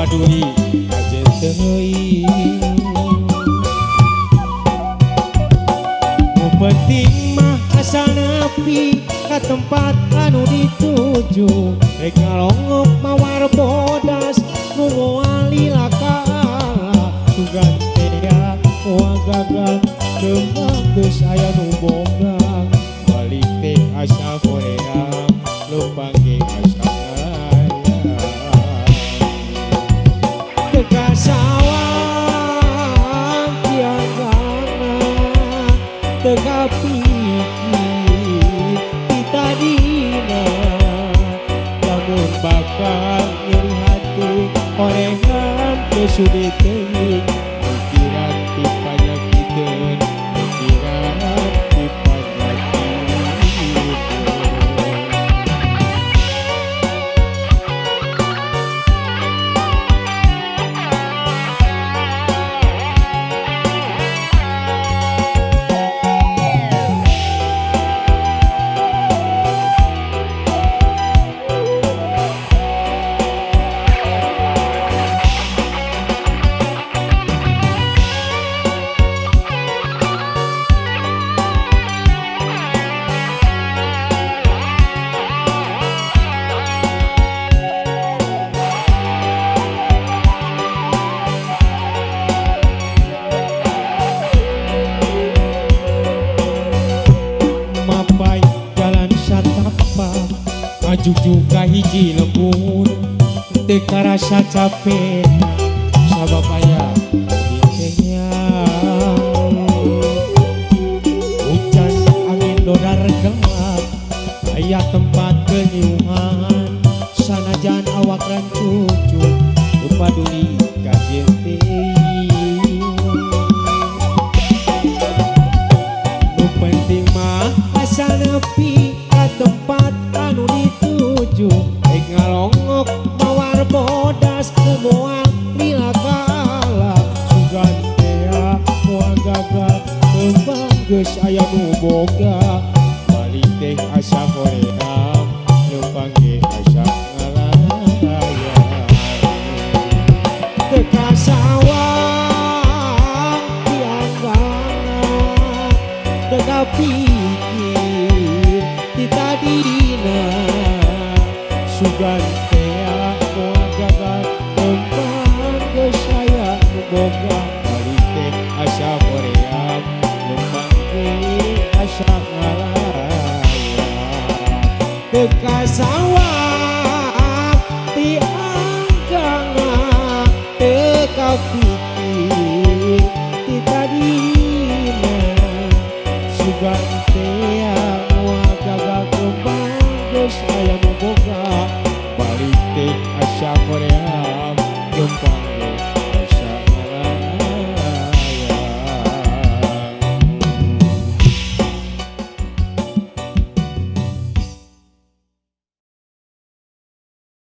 paduli aja teuing. Nu penting mah asa nepi ka tempat anu dituju, rek ngalongok mawar bodas nu moal lilaka sugan tea moal gagal kembang geus aya nu boga balik teh asa hoream leumpang ge asa ngaya teu kasawang tiagana teu kapikir kita dina lamun bakal nyeri hati orengan kesulit teuing pikiran ti panyakiteun pikiran ti panyakiteun. Maju juga hiji lembur teu karasa capek sabab aya dikenya hujan angin dodar gelap aya tempat kenyuhan sanajan awak rancucu teu paduli ka dieu teuing. Nu penting mah asa nepi ka tempat anu dituju, rek ngalongok mawar bodas moal lilakala sugan tea moal gagal kembang geus aya nu boga balik teh asa hoream leumpang ge asa ngalaya teu kasawang tianggana teu kapikir ti tadina sugan tea moal gagal kembang geus aya nu boga balik teh asa hoream leumpang ge asa ngalaya teu kasawang ti anggana teu kapikir ti tadina sugan tea moal gagal kembang geus aya nu boga balik teh asa hoream leumpang